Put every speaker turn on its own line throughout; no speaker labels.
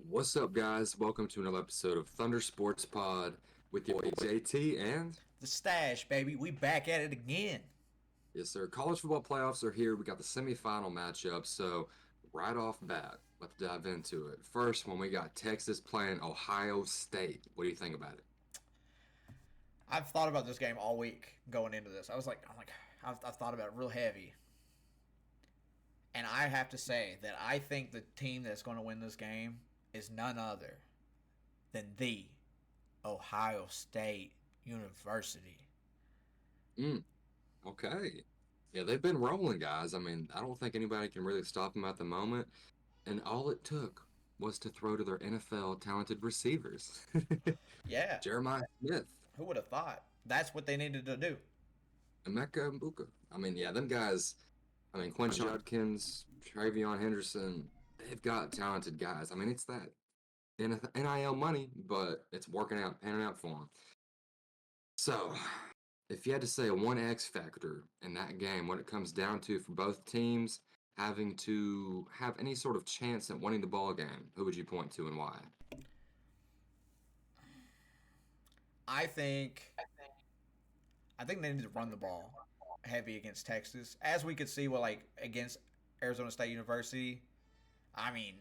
What's up, guys? Welcome to another episode of Thunder Sports Pod with your boy JT and
The Stache, baby. We back at it again.
yes, sir. College football playoffs are here. We got the semifinal matchup, so right off bat, let's dive into it. First one, we got Texas playing Ohio State. What do you think about it?
I've thought about this game all week going into this. I've thought about it real heavy. And I have to say that I think the team that's going to win this game is none other than the Ohio State University.
Mm, okay. Yeah, they've been rolling, guys. I mean, I don't think anybody can really stop them at the moment. And all it took was to throw to their NFL talented receivers.
Yeah,
Jeremiah Smith.
who would have thought? That's what they needed to do.
Emeka Mbuka. I mean, yeah, them guys. I mean, Quinn Judkins, Travion Henderson. They've got talented guys. I mean, it's that NIL money, but it's working out, panning out for them. So, if you had to say a one X factor in that game, what it comes down to for both teams having to have any sort of chance at winning the ball game, who would you point to and why?
I think I think they need to run the ball heavy against Texas, as we could see. Well, like against Arizona State University, I mean,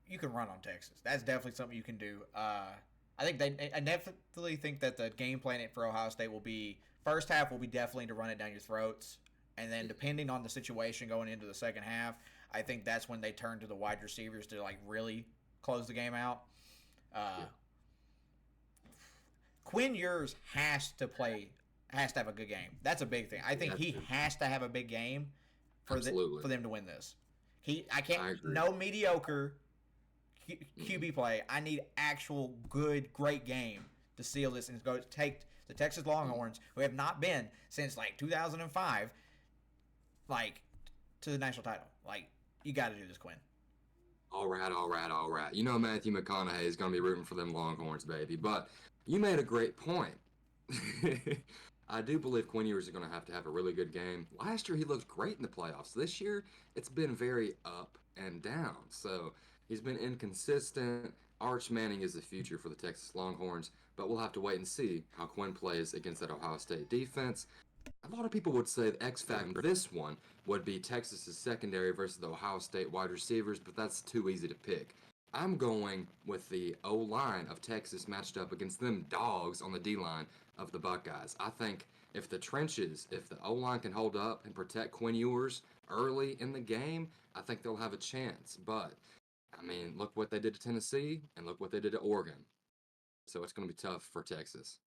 you can run on Texas. That's definitely something you can do. I definitely think that the game plan for Ohio State will be first half will be definitely to run it down your throats, and then depending on the situation going into the second half, I think that's when they turn to the wide receivers to like really close the game out. Uh,
Yeah,
Quinn Ewers has to have a good game. That's a big thing. I think
that's
he has to have a big game
absolutely.
for them to win this. I can't
I agree.
no mediocre QB play. I need actual good great game to seal this and go take the Texas Longhorns, who have not been since like 2005, like to the national title. Like you got to do this, Quinn.
All right, all right, all right. You know Matthew McConaughey is going to be rooting for them Longhorns, baby. But you made a great point. I do believe Quinn Ewers is going to have a really good game. Last year he looked great in the playoffs. This year it's been very up and down. So he's been inconsistent. Arch Manning is the future for the Texas Longhorns, but we'll have to wait and see how Quinn plays against that Ohio State defense. A lot of people would say the X factor for this one would be Texas's secondary versus the Ohio State wide receivers, but that's too easy to pick. I'm going with the O line of Texas matched up against them dogs on the D line of the Buckeyes. I think if the O line can hold up and protect Quinn Ewers early in the game, I think they'll have a chance. But I mean, look what they did to Tennessee and look what they did to Oregon. So it's going to be tough for Texas.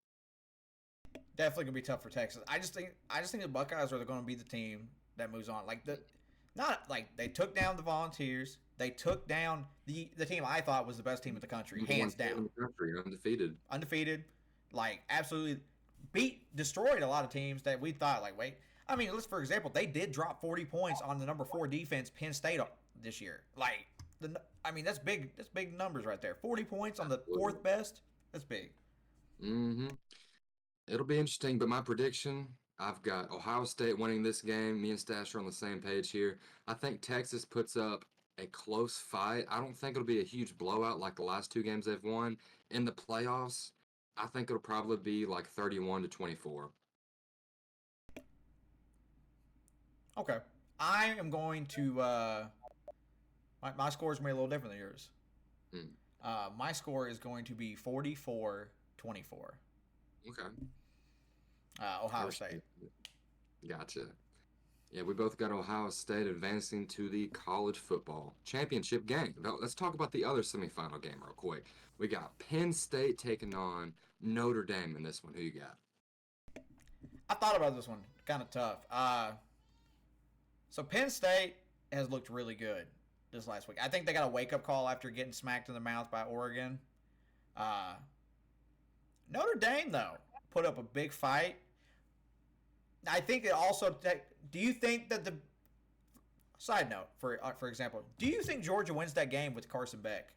Definitely gonna be tough for Texas. I just think the Buckeyes are going to be the team that moves on. Like the not like they took down the Volunteers. They took down the team I thought was the best team in the country,
Number one
hands
team in
down,
the country, undefeated.
undefeated. Like absolutely destroyed a lot of teams that we thought like wait. I mean, let's for example, they did drop 40 points on the number 4 defense, Penn State, this year. Like I mean, that's big. That's big numbers right there. 40 points on the
Absolutely.
fourth best. That's big.
Mm-hmm. It'll be interesting, but my prediction, I've got Ohio State winning this game. Me and Stash are on the same page here. I think Texas puts up a close fight. I don't think it'll be a huge blowout like the last two games they've won. In the playoffs, I think it'll probably be like 31 to 24.
Okay. I am going to my score is going to be a little different than yours.
Mm,
My score is going to be 44-24.
okay. I
Ohio State.
respect it. Gotcha. Yeah, we both got Ohio State advancing to the college football championship game. Now, let's talk about the other semifinal game real quick. We got Penn State taking on Notre Dame in this one. Who you got?
I thought about this one. Kind of tough. So Penn State has looked really good this last week. I think they got a wake up call after getting smacked in the mouth by Oregon. Uh, Notre Dame though put up a big fight. I think it also. Do you think that the side note for example? Do you think Georgia wins that game with Carson Beck?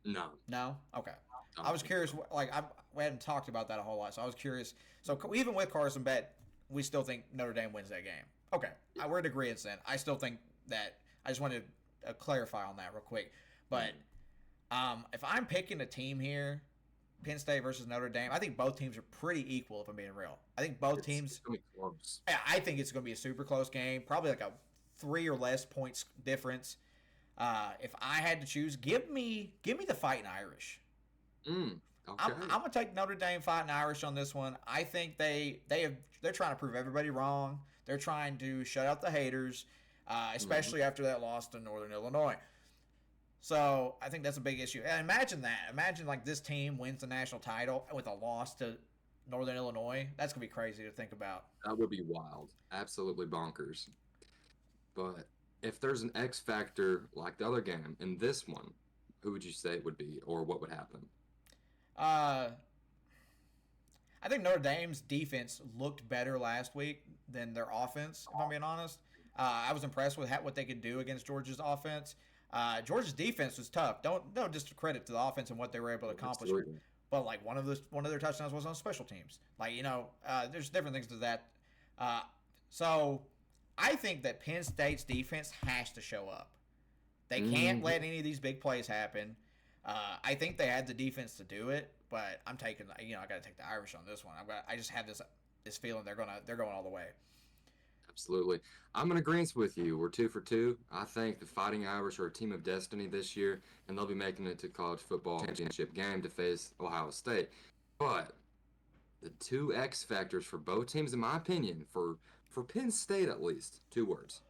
No,
No. Okay.
I
I
don't
was
think so.
curious. We hadn't talked about that a whole lot, so I was curious. So even with Carson Beck, we still think Notre Dame wins that game. Okay, we're in agreement then. I still think that. I just wanted to clarify on that real quick. But if I'm picking a team here, Penn State versus Notre Dame, I think both teams are pretty equal. If I'm being real, I think both
It's
teams.
gonna be close.
Yeah, I think it's going to be a super close game, probably like a 3 or less points difference. If I had to choose, give me the Fighting Irish.
Mm,
I'm,
okay.
I'm gonna take Notre Dame Fighting Irish on this one. I think they're trying to prove everybody wrong. They're trying to shut out the haters,
Mhm.
especially after that loss to Northern Illinois. So I think that's a big issue. And imagine that. Imagine like this team wins the national title with a loss to Northern Illinois. That's gonna be crazy to think about.
That would be wild. Absolutely bonkers. But if there's an X factor like the other game in this one, who would you say it would be, or what would happen?
Uh, I think Notre Dame's defense looked better last week than their offense. If I'm being honest, I was impressed with what they could do against Georgia's offense. Georgia's defense was tough. Don't discredit to the offense and what they were able to accomplish.
Absolutely.
But like one of their touchdowns was on special teams. Like there's different things to that. Uh, so I think that Penn State's defense has to show up. They can't
Mhm.
let any of these big plays happen. I think they had the defense to do it, but I'm taking I got to take the Irish on this one. I just have this feeling they're going all the way.
Absolutely. I'm in agreement with you. We're 2 for 2. I think the Fighting Irish are a team of destiny this year, and they'll be making it to college football championship game to face Ohio State. But the two X factors for both teams, in my opinion, for Penn State at least, 2 words.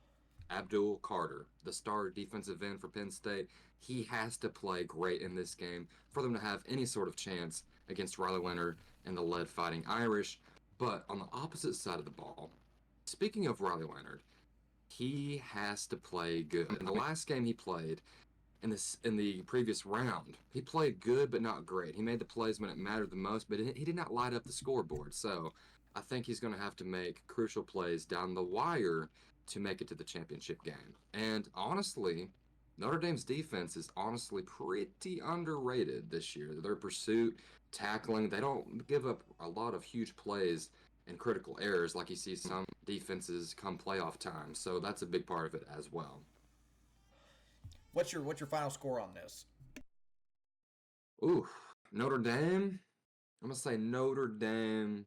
Abdul Carter, the star defensive end for Penn State, he has to play great in this game for them to have any sort of chance against Riley Leonard and the lead Fighting Irish. But on the opposite side of the ball, speaking of Riley Leonard, he has to play good. In the last game he played, in the previous round, he played good but not great. He made the plays when it mattered the most, but he did not light up the scoreboard. So I think he's going to have to make crucial plays down the wire to make it to the championship game. And honestly, Notre Dame's defense is honestly pretty underrated this year. Their pursuit, tackling, they don't give up a lot of huge plays and critical errors like you see some defenses come playoff time. So that's a big part of it as well.
What's your final score on this?
Ooh, Notre Dame. I'm gonna say Notre Dame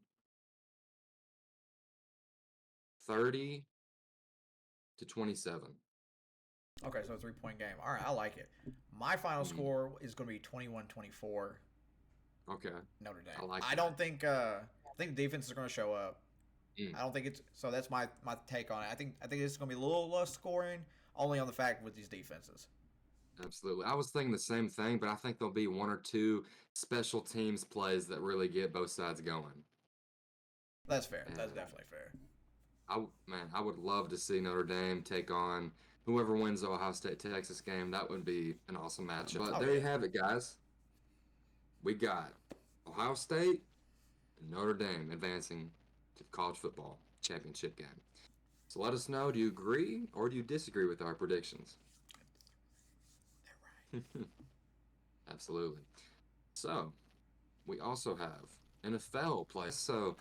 30-27.
Okay, so a 3 point game. All right, I like it. My final
Mm,
score is going to be 21-24
okay,
Notre Dame.
I like
I
that.
don't think I think the defense is going to show up.
Mm,
I don't think it's so. That's my take on it. I think it's going to be a little less scoring, only on the fact with these defenses.
absolutely. I was thinking the same thing, but I think there'll be 1 or 2 special teams plays that really get both sides going.
That's fair. That's
And
definitely fair.
man, I would love to see Notre Dame take on whoever wins the Ohio State Texas game. That would be an awesome matchup. But
Oh
there you
yeah.
have it, guys. We got Ohio State and Notre Dame advancing to the college football championship game. So let us know, do you agree or do you disagree with our predictions?
They're right.
Absolutely. So we also have NFL play. So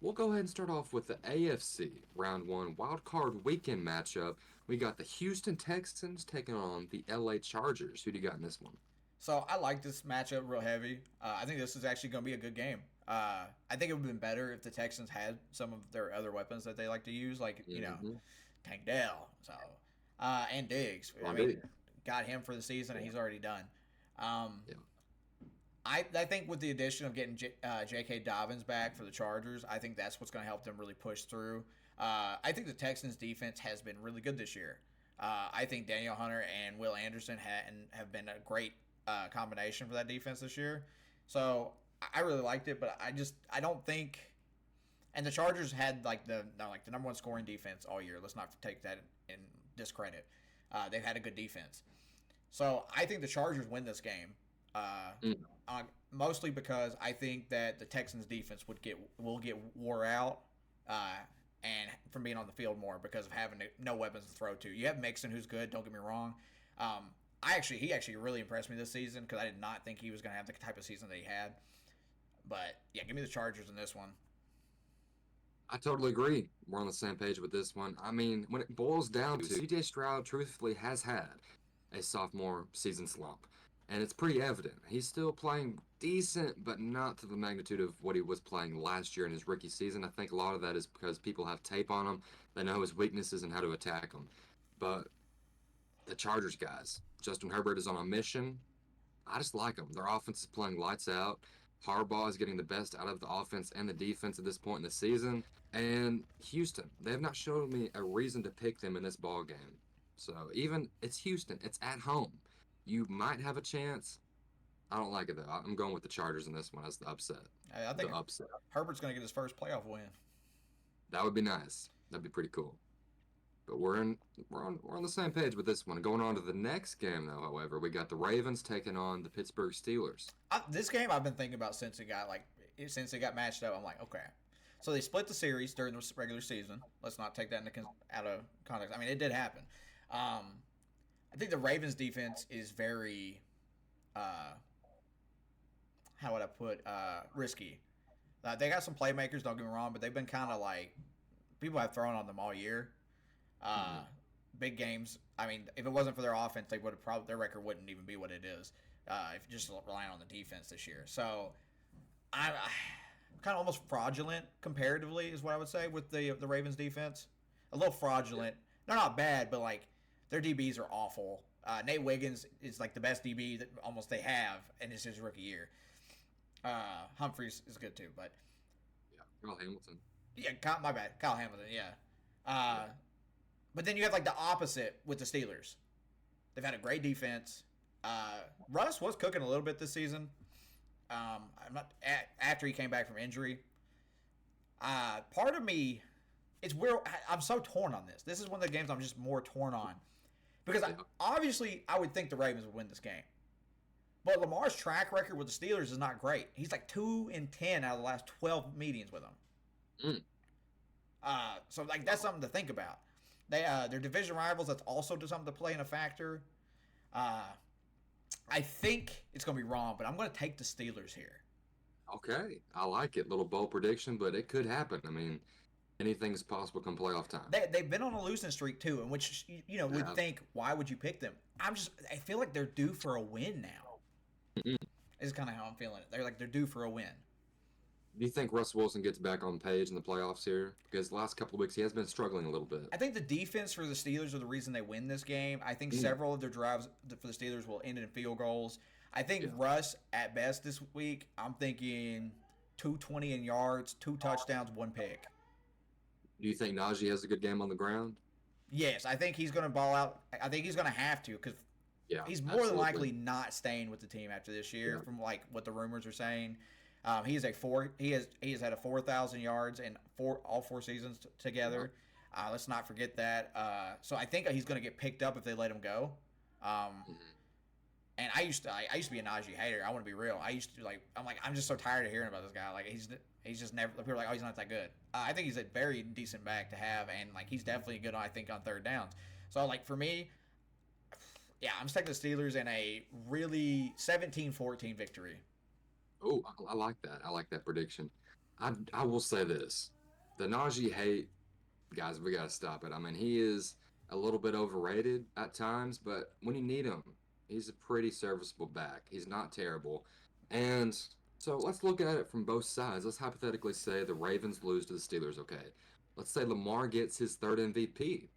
we'll go ahead and start off with the AFC Round 1 Wildcard Weekend matchup. We got the Houston Texans taking on the LA Chargers. Who do you got in this one?
So I like this matchup real heavy. I think this is actually going to be a good game. I think it would have been better if the Texans had some of their other weapons that they like to use, like
Mm-hmm.
Tank Dell, so and Diggs. I
On
mean,
D.
got him for the season, and
Yeah.
he's already done. Um,
Yeah.
I think with the addition of getting J.K. Dobbins back for the Chargers, I think that's what's going to help them really push through. I think the Texans' defense has been really good this year. I think Daniel Hunter and Will Anderson have been a great combination for that defense this year. So I really liked it, but I don't think. And the Chargers had the number one scoring defense all year. Let's not take that in discredit. They've had a good defense. So I think the Chargers win this game. Uh,
Mm,
Mostly because I think that the Texans defense will get wore out uh, and from being on the field more because of having no weapons to throw to. You have Mixon, who's good. Don't get me wrong. He actually really impressed me this season because I did not think he was going to have the type of season that he had. But yeah, give me the Chargers in this one.
I totally agree. We're on the same page with this one. I mean, when it boils down to CJ Stroud, truthfully, has had a sophomore season slump. And it's pretty evident. He's still playing decent, but not to the magnitude of what he was playing last year in his rookie season. I think a lot of that is because people have tape on him. They know his weaknesses and how to attack him. But the Chargers guys, Justin Herbert is on a mission. I just like them. Their offense is playing lights out. Harbaugh is getting the best out of the offense and the defense at this point in the season. And Houston, they have not shown me a reason to pick them in this ball game. So even it's Houston, it's at home. You might have a chance. I don't like it though. I'm going with the Chargers in this one as the upset.
I think
The upset.
Herbert's going to get his first playoff win.
That would be nice. That'd be pretty cool. But we're on the same page with this one. Going on to the next game though, however, we got the Ravens taking on the Pittsburgh Steelers.
This game I've been thinking about since it got matched up. I'm like, okay. So they split the series during the regular season. Let's not take that out of context. I mean, it did happen. I think the Ravens defense is very, how would I put, risky. They got some playmakers, don't get me wrong, but they've been kind of like, people have thrown on them all year. Big games. I mean, if it wasn't for their offense, they would have probably, their record wouldn't even be what it is. If just relying on the defense this year. So I'm kind of almost fraudulent comparatively, is what I would say with the Ravens defense. A little fraudulent. They're not bad, but like their DBs are awful. Nate Wiggins is like the best DB that almost they have, and it's his rookie year. Humphreys is good too, but
Yeah, Kyle Hamilton.
yeah, my bad, Kyle Hamilton. Yeah. But then you have like the opposite with the Steelers. They've had a great defense. Russ was cooking a little bit this season. I'm not after he came back from injury. Part of me, it's where I'm so torn on this. This is one of the games I'm just more torn on because obviously I would think the Ravens would win this game, but Lamar's track record with the Steelers is not great. He's like 2-10 out of the last 12 meetings with them. So like that's something to think about. They're division rivals. That's also something to play in a factor. I think it's going to be wrong, but I'm going to take the Steelers here.
Okay, I like it. Little bold prediction, but it could happen. I mean, anything's possible come playoff time.
They've been on a losing streak too, in which would think, why would you pick them? I feel like they're due for a win now. Is kind of how I'm feeling it. They're due for a win.
Do you think Russ Wilson gets back on page in the playoffs here? Because the last couple of weeks he has been struggling a little bit.
I think the defense for the Steelers are the reason they win this game. I think several of their drives for the Steelers will end in field goals. I think Russ, at best this week, I'm thinking 220 in yards, 2 touchdowns, 1 pick.
Do you think Najee has a good game on the ground?
Yes, I think he's going to ball out. I think he's going to have to because he's more than likely not staying with the team after this year, from like what the rumors are saying. He has had a 4,000 yards in all 4 seasons together. Let's not forget that. So I think he's going to get picked up if they let him go. And I used to be a Najee hater. I want to be real. I'm just so tired of hearing about this guy. Like he's just never. People are like, oh, he's not that good. I think he's a very decent back to have, and like he's definitely good. I think on third downs. So like for me, yeah, I'm just taking the Steelers in a really 17-14 victory.
Oh, I like that. I like that prediction. I will say this. The Najee hate, guys, we got to stop it. I mean, he is a little bit overrated at times, but when you need him, he's a pretty serviceable back. He's not terrible. And so let's look at it from both sides. Let's hypothetically say the Ravens lose to the Steelers, okay? Let's say Lamar gets his 3rd MVP.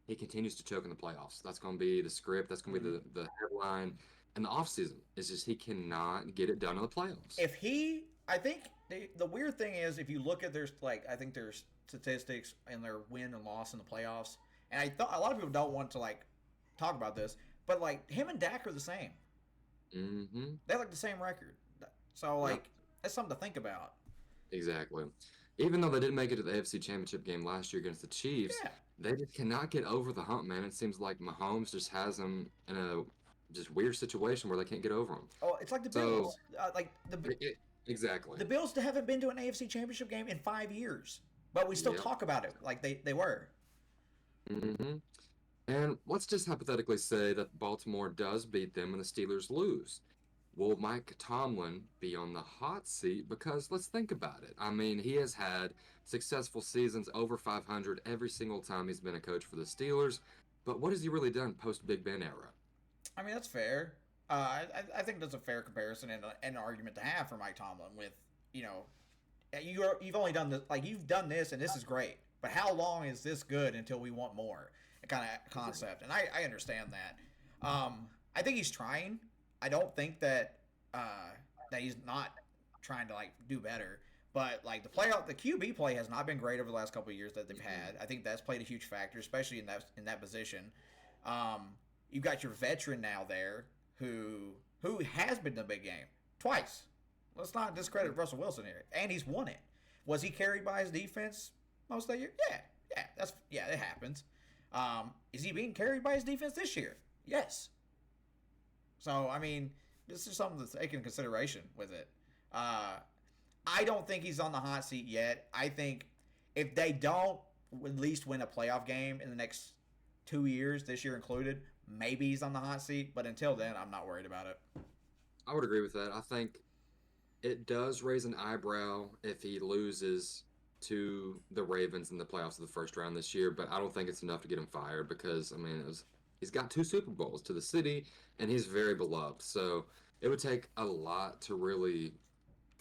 He continues to choke in the playoffs. That's going to be the script. That's going to be the headline. And the offseason is just he cannot get it done in the playoffs.
I think the weird thing is if you look at their statistics and their win and loss in the playoffs, and I thought a lot of people don't want to like talk about this, but like him and Dak are the same.
Mm-hmm.
They have like the same record, so like that's something to think about.
Exactly. Even though they didn't make it to the AFC Championship game last year against the Chiefs, they just cannot get over the hump, man. It seems like Mahomes just has them in a just weird situation where they can't get over them.
Oh, it's like the Bills.
Exactly.
The Bills haven't been to an AFC Championship game in 5 years, but we still talk about it like they were.
Mm-hmm. And let's just hypothetically say that Baltimore does beat them and the Steelers lose. Will Mike Tomlin be on the hot seat? Because let's think about it. I mean, he has had successful seasons over 500 every single time he's been a coach for the Steelers. But what has he really done post-Big Ben era?
I mean, that's fair. I think that's a fair comparison and an argument to have for Mike Tomlin. With you know, you've only done this, like you've done this, and this is great. But how long is this good until we want more? Kind of concept, and I understand that. I think he's trying. I don't think that that he's not trying to like do better. But like the QB play has not been great over the last couple of years that they've had. I think that's played a huge factor, especially in that position. You've got your veteran now there who has been in the big game twice. Let's not discredit Russell Wilson here, and he's won it. Was he carried by his defense most of the year? Yeah, it happens. Is he being carried by his defense this year? Yes. So I mean, this is something to take into consideration with it. I don't think he's on the hot seat yet. I think if they don't at least win a playoff game in the next 2 years, this year included, maybe he's on the hot seat. But until then, I'm not worried about it.
I would agree with that. I think it does raise an eyebrow if he loses to the Ravens in the playoffs of the first round this year, but I don't think it's enough to get him fired because, I mean, he's got 2 Super Bowls to the city, and he's very beloved. So it would take a lot to really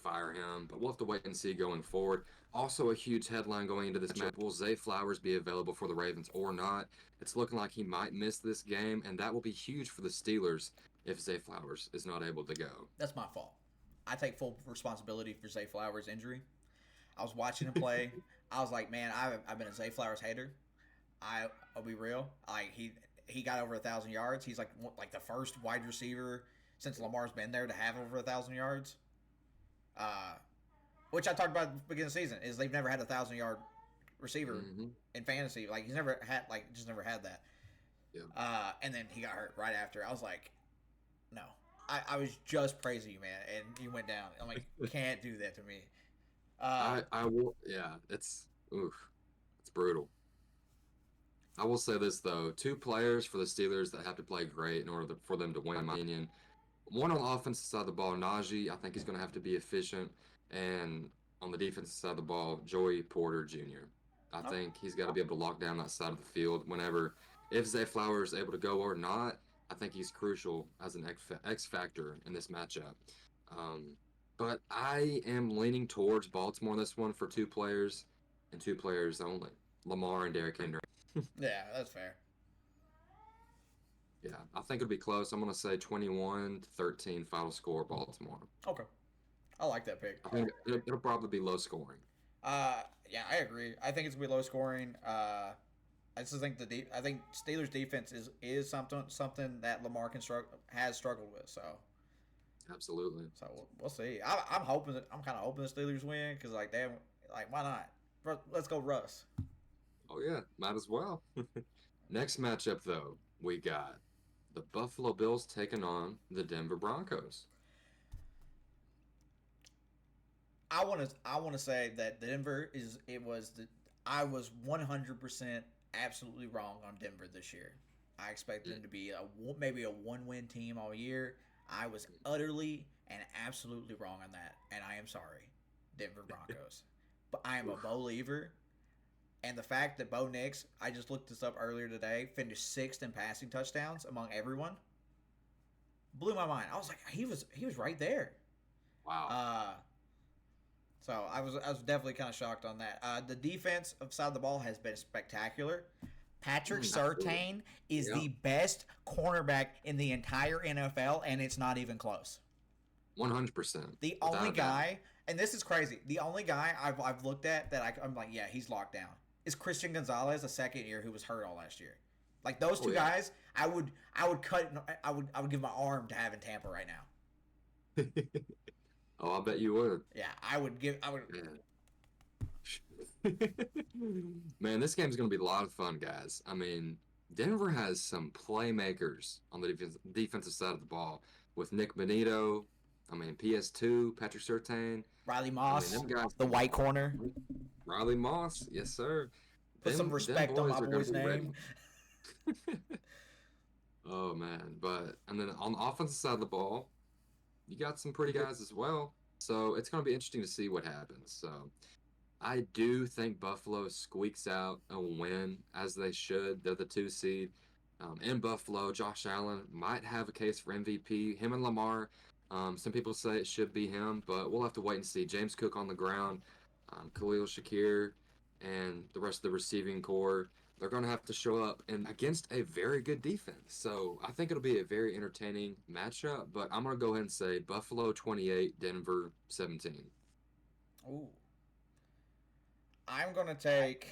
fire him, but we'll have to wait and see going forward. Also, a huge headline going into this match: will Zay Flowers be available for the Ravens or not? It's looking like he might miss this game, and that will be huge for the Steelers if Zay Flowers is not able to go.
That's my fault. I take full responsibility for Zay Flowers' injury. I was watching him play. I was like, man, I've been a Zay Flowers hater. I'll be real. Like he got over 1,000 yards. He's like the first wide receiver since Lamar's been there to have over 1,000 yards. Which I talked about at the beginning of the season is they've never had 1,000-yard receiver in fantasy. Like he's never had that.
Yeah.
And then he got hurt right after. I was like, no. I was just praising you, man, and you went down. I'm like, you can't do that to me.
I will. Yeah, it's brutal. I will say this though: 2 players for the Steelers that have to play great in order for them to win, in my opinion. One on the offensive side of the ball, Najee. I think he's going to have to be efficient, and on the defensive side of the ball, Joey Porter Jr. I think he's got to be able to lock down that side of the field if Zay Flowers is able to go or not. I think he's crucial as an X factor in this matchup. But I am leaning towards Baltimore in this one for 2 players and 2 players only: Lamar and Derrick Henry.
Yeah, that's fair.
Yeah, I think it'll be close. I'm going to say 21-13 final score, Baltimore.
Okay. I like that pick.
I think it'll probably be low scoring.
Yeah, I agree. I think it's gonna be low scoring. I just think I think Steelers defense is something that Lamar has struggled with. So
Absolutely.
So we'll see. I'm kind of hoping the Steelers win because like why not? Let's go Russ.
Oh yeah, might as well. Next matchup though, we got the Buffalo Bills taking on the Denver Broncos.
I want to say that Denver I was 100% absolutely wrong on Denver this year. I expected them to be maybe a 1-win team all year. I was utterly and absolutely wrong on that, and I am sorry, Denver Broncos. But I am a believer, and the fact that Bo Nix, I just looked this up earlier today, finished 6th in passing touchdowns among everyone, blew my mind. I was like, he was right there.
Wow.
So I was definitely kind of shocked on that. The defense side of the ball has been spectacular. Patrick Surtain is the best cornerback in the entire NFL, and it's not even close.
100%.
The only guy, and this is crazy, the only guy I've looked at that I'm like, yeah, he's locked down, is Christian Gonzalez, a second year who was hurt all last year. Like those two guys, I would give my arm to have in Tampa right now.
Oh, I bet you would.
Yeah, I would.
Man, this game's going to be a lot of fun, guys. I mean, Denver has some playmakers on the defensive side of the ball with Nick Bonito. I mean, PS2, Patrick Surtain.
Riley Moss, the white corner.
Riley Moss, yes, sir.
Put some respect on my boy's name.
Oh, man. And then on the offensive side of the ball, you got some pretty guys as well. So it's going to be interesting to see what happens. So I do think Buffalo squeaks out a win, as they should. They're the 2 seed. In Buffalo, Josh Allen might have a case for MVP. Him and Lamar, some people say it should be him, but we'll have to wait and see. James Cook on the ground, Khalil Shakir, and the rest of the receiving core, they're going to have to show up and against a very good defense. So I think it'll be a very entertaining matchup, but I'm going to go ahead and say Buffalo 28, Denver 17.
Ooh. I'm gonna taking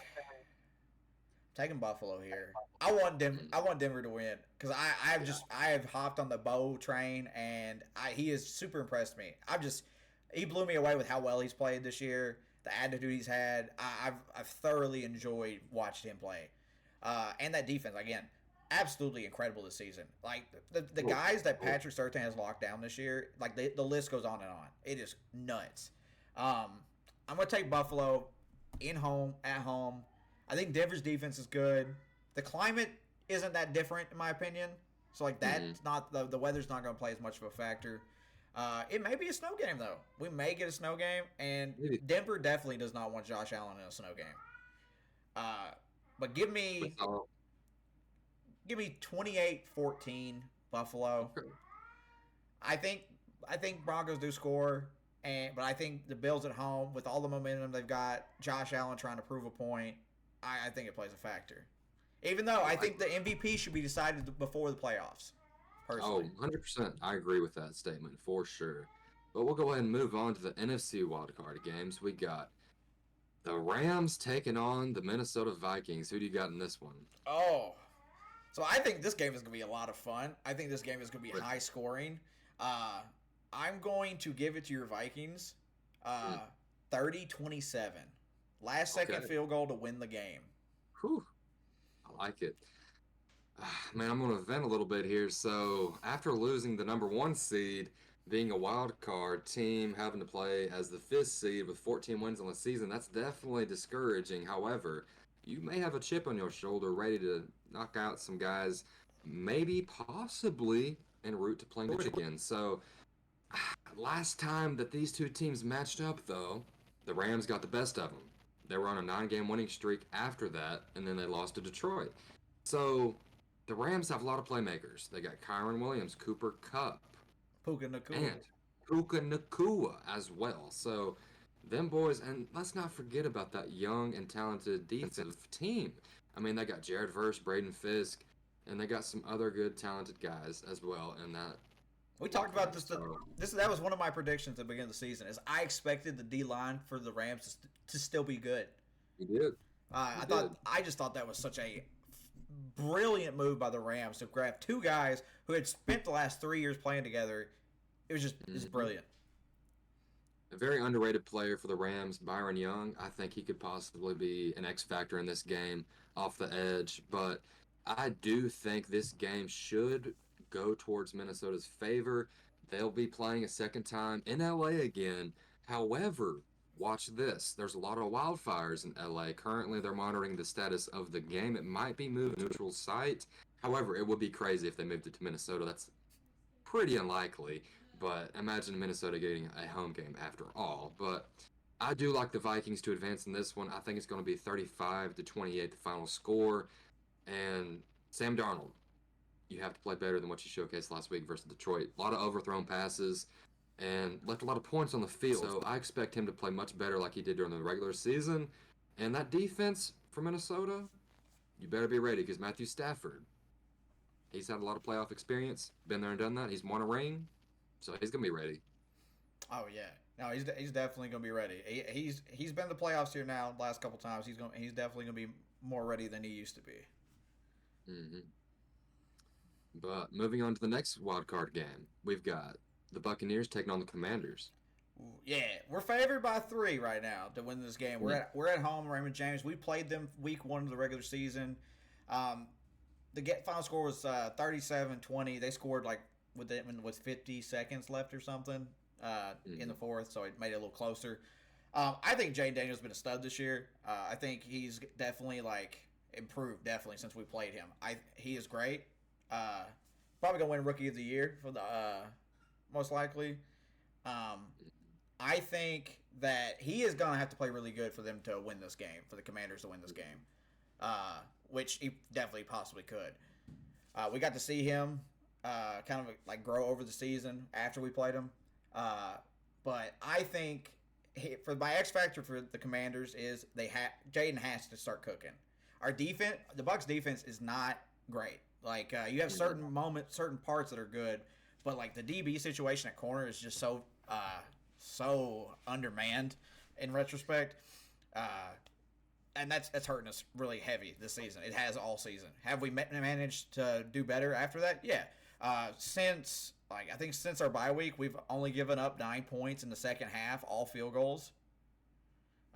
Buffalo here. I want Denver to win because I have hopped on the Bo train and he has super impressed me. He blew me away with how well he's played this year, the attitude he's had. I've thoroughly enjoyed watching him play, and that defense again, absolutely incredible this season. Like the guys that Patrick Surtain has locked down this year, like the list goes on and on. It is nuts. I'm gonna take Buffalo at home. I think Denver's defense is good. The climate isn't that different in my opinion. So like that's not the weather's not going to play as much of a factor. It may be a snow game though. We may get a snow game, and Denver definitely does not want Josh Allen in a snow game. But give me 28-14 Buffalo.
Okay.
I think Broncos do score, but I think the Bills at home with all the momentum they've got, Josh Allen trying to prove a point. I think it plays a factor. Even though I think the MVP should be decided before the playoffs. Personally.
Oh, 100%. I agree with that statement for sure. But we'll go ahead and move on to the NFC wildcard games. We got the Rams taking on the Minnesota Vikings. Who do you got in this one?
Oh. So I think this game is going to be a lot of fun. I think this game is going to be high scoring. I'm going to give it to your Vikings. 30-27. Last second field goal to win the game.
Whew. I like it. Man, I'm going to vent a little bit here. So, after losing the number 1 seed, being a wild card team, having to play as the 5th seed with 14 wins on the season, that's definitely discouraging. However, you may have a chip on your shoulder ready to knock out some guys, maybe, possibly, en route to playing again. So, last time that these two teams matched up, though, the Rams got the best of them. They were on a 9-game winning streak after that, and then they lost to Detroit. So, the Rams have a lot of playmakers. They got Kyron Williams, Cooper Kupp,
Puka Nacua.
and Puka Nacua as well. So, them boys, and let's not forget about that young and talented defensive team. I mean, they got Jared Verse, Braden Fisk, and they got some other good, talented guys as well in that.
We talked about this. That was one of my predictions at the beginning of the season. Is I expected the D line for the Rams to still be good.
You did.
I just thought that was such a brilliant move by the Rams to grab two guys who had spent the last 3 years playing together. It's brilliant.
A very underrated player for the Rams, Byron Young. I think he could possibly be an X factor in this game off the edge, but I do think this game should go towards Minnesota's favor. They'll be playing a second time in LA again. However, watch this. There's a lot of wildfires in LA. Currently, they're monitoring the status of the game. It might be moved to neutral site. However, it would be crazy if they moved it to Minnesota. That's pretty unlikely. But imagine Minnesota getting a home game after all. But I do like the Vikings to advance in this one. I think it's going to be 35-28 the final score. And Sam Darnold, you have to play better than what you showcased last week versus Detroit. A lot of overthrown passes and left a lot of points on the field. So I expect him to play much better like he did during the regular season. And that defense for Minnesota, you better be ready because Matthew Stafford, he's had a lot of playoff experience, been there and done that. He's won a ring, so he's going to be ready.
Oh, yeah. No, he's definitely going to be ready. He's been in the playoffs here now the last couple times. He's definitely going to be more ready than he used to be.
Mm-hmm. But moving on to the next wild card game, we've got the Buccaneers taking on the Commanders.
Yeah, we're favored by 3 right now to win this game. We're at home, Raymond James. We played them week 1 of the regular season. The final score was 37-20. They scored like with 50 seconds left or something in the fourth, so it made it a little closer. I think Jayden Daniels has been a stud this year. I think he's definitely improved since we played him. He is great. Probably gonna win Rookie of the Year for the most likely. I think that he is gonna have to play really good for them to win this game, for the Commanders to win this game, which he definitely possibly could. We got to see him kind of like grow over the season after we played him. Uh, but I think for my X factor for the Commanders is Jaden has to start cooking. Our defense, the Bucks defense, is not great. Like you have certain moments, certain parts that are good, but like the DB situation at corner is just so undermanned in retrospect. Uh, and that's hurting us really heavy this season. It has all season. Have we managed to do better after that? Yeah. I think since our bye week, we've only given up 9 points in the second half, all field goals,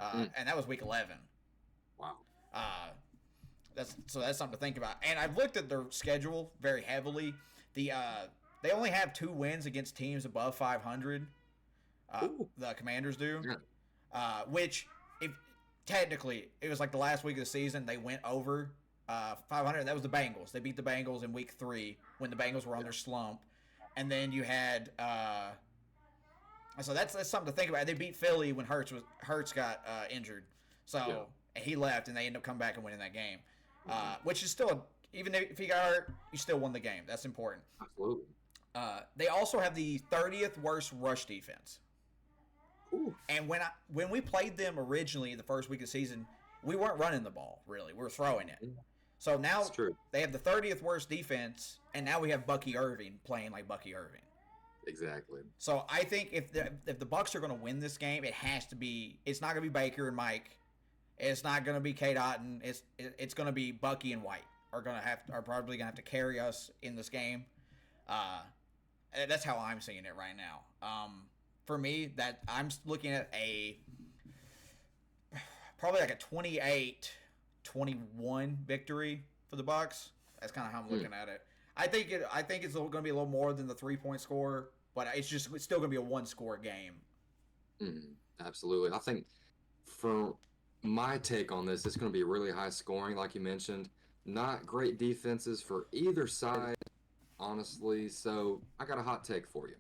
and that was week 11.
Wow.
Uh, that's something to think about. And I've looked at their schedule very heavily. They only have 2 wins against teams above 500. The Commanders do, which if technically it was like the last week of the season they went over 500. That was the Bengals. They beat the Bengals in week 3 when the Bengals were on their slump, and then you had so that's something to think about. They beat Philly when Hurts got injured, so he left and they ended up coming back and winning that game, which is still even if he got hurt, you still won the game. That's important.
Absolutely.
They also have the 30th worst rush defense.
Ooh.
And when we played them originally the first week of the season, we weren't running the ball, really. We were throwing it. So now they have the 30th worst defense, and now we have Bucky Irving playing like Bucky Irving.
Exactly.
So I think if the Bucks are going to win this game, it has to be. It's not going to be Baker and Mike. It's not going to be Kate Otten. It's going to be Bucky and White are probably going to have to carry us in this game. That's how I'm seeing it right now. For me, that I'm looking at probably like a 28-21 victory for the Bucks. That's kind of how I'm looking at it. I think it's going to be a little more than the 3-point score, but it's still going to be a 1-score game.
Absolutely. I think for my take on this, it's going to be really high scoring, like you mentioned. Not great defenses for either side, honestly. So I got a hot take for you.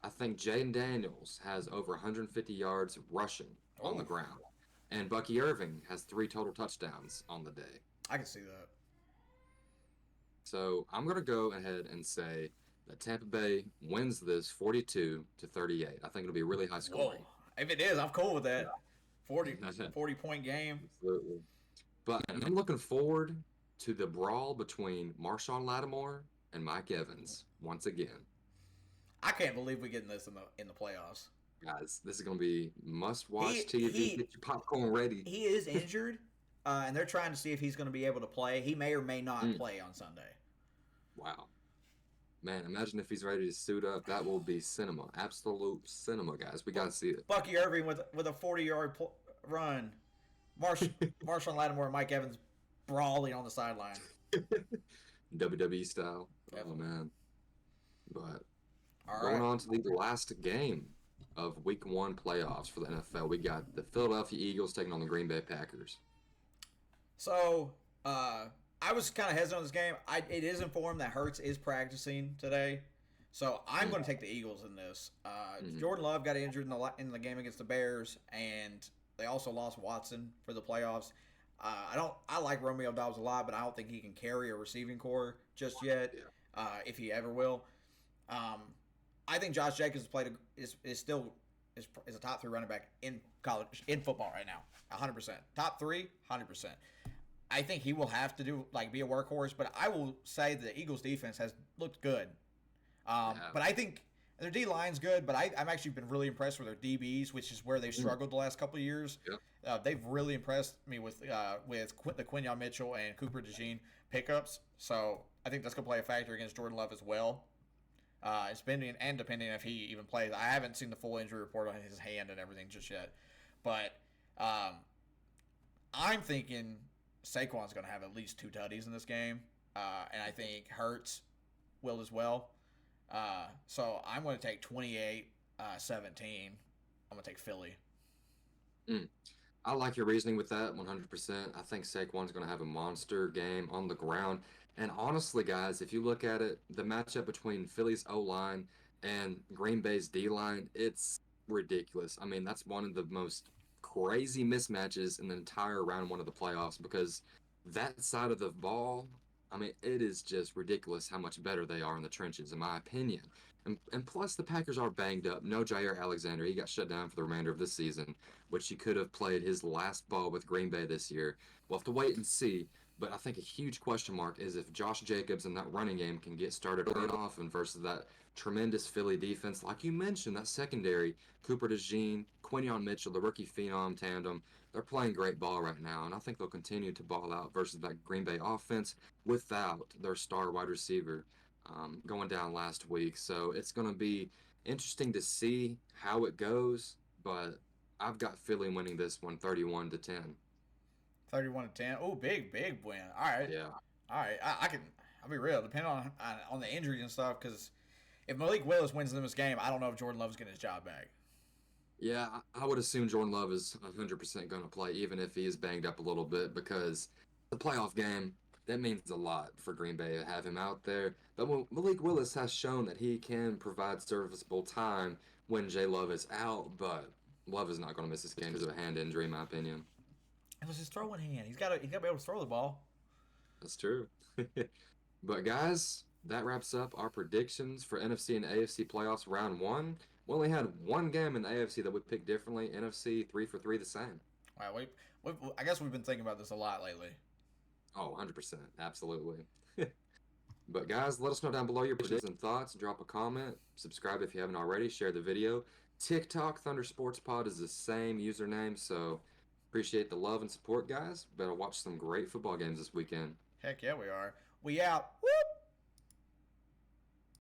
I think Jaden Daniels has over 150 yards rushing on the ground. And Bucky Irving has 3 total touchdowns on the day.
I can see that.
So I'm going to go ahead and say that Tampa Bay wins this 42-38. I think it'll be really high scoring.
Whoa. If it is, I'm cool with that. 40-point game.
Absolutely. But I'm looking forward to the brawl between Marshawn Lattimore and Mike Evans once again.
I can't believe we're getting this in the playoffs.
Guys, this is going to be must-watch TV. Get your popcorn ready.
He is injured, and they're trying to see if he's going to be able to play. He may or may not play on Sunday.
Wow. Man, imagine if he's ready to suit up. That will be cinema. Absolute cinema, guys. We got to see it.
Bucky Irving with a 40-yard run. Marshawn Lattimore and Mike Evans brawling on the sideline.
WWE style.
Definitely.
Oh, man. But going on to the last game of Week 1 playoffs for the NFL, we got the Philadelphia Eagles taking on the Green Bay Packers.
So, I was kind of hesitant on this game. It is informed that Hurts is practicing today, so I'm going to take the Eagles in this. Jordan Love got injured in the game against the Bears, and they also lost Watson for the playoffs. I like Romeo Doubs a lot, but I don't think he can carry a receiving core just yet, if he ever will. I think Josh Jacobs is still a top 3 running back in college in football right now, 100%. Top 3, 100%. I think he will have to be a workhorse, but I will say the Eagles defense has looked good. But I think their D line's good, but I've actually been really impressed with their DBs, which is where they've struggled the last couple of years. Yep. They've really impressed me with the Quinyon Mitchell and Cooper DeJean pickups. So I think that's going to play a factor against Jordan Love as well. Depending if he even plays. I haven't seen the full injury report on his hand and everything just yet. But I'm thinking Saquon's going to have at least 2 tutties in this game. And I think Hurts will as well. So I'm going to take 28-17. I'm going to take Philly.
I like your reasoning with that 100%. I think Saquon's going to have a monster game on the ground. And honestly, guys, if you look at it, the matchup between Philly's O-line and Green Bay's D-line, it's ridiculous. I mean, that's one of the most crazy mismatches in the entire round 1 of the playoffs because that side of the ball, I mean, it is just ridiculous how much better they are in the trenches, in my opinion. And plus, the Packers are banged up. No Jair Alexander. He got shut down for the remainder of this season, which he could have played his last ball with Green Bay this year. We'll have to wait and see. But I think a huge question mark is if Josh Jacobs and that running game can get started early and often versus that tremendous Philly defense. Like you mentioned, that secondary, Cooper DeJean, Quinion Mitchell, the rookie phenom tandem, they're playing great ball right now. And I think they'll continue to ball out versus that Green Bay offense without their star wide receiver going down last week. So it's going to be interesting to see how it goes, but I've got Philly winning this one 31-10.
31-10. Oh, big win. All right,
Yeah.
all right. I can. I'll be real. Depending on the injuries and stuff, because if Malik Willis wins them this game, I don't know if Jordan Love's getting his job back.
Yeah, I would assume Jordan Love is 100% going to play, even if he is banged up a little bit, because the playoff game, that means a lot for Green Bay to have him out there. But Malik Willis has shown that he can provide serviceable time when Jay Love is out, but Love is not going to miss this game because of a hand injury, in my opinion.
It was his throwing hand. He's got to be able to throw the ball.
That's true. But guys, that wraps up our predictions for NFC and AFC playoffs round one. We only had one game in the AFC that we picked differently. NFC 3 for 3 the same.
Wow, I guess we've been thinking about this a lot lately.
Oh, 100%. Absolutely. But guys, let us know down below your predictions and thoughts. Drop a comment. Subscribe if you haven't already. Share the video. TikTok Thunder Sports Pod is the same username, so appreciate the love and support, guys. Better watch some great football games this weekend.
Heck yeah, we are. We out. Whoop!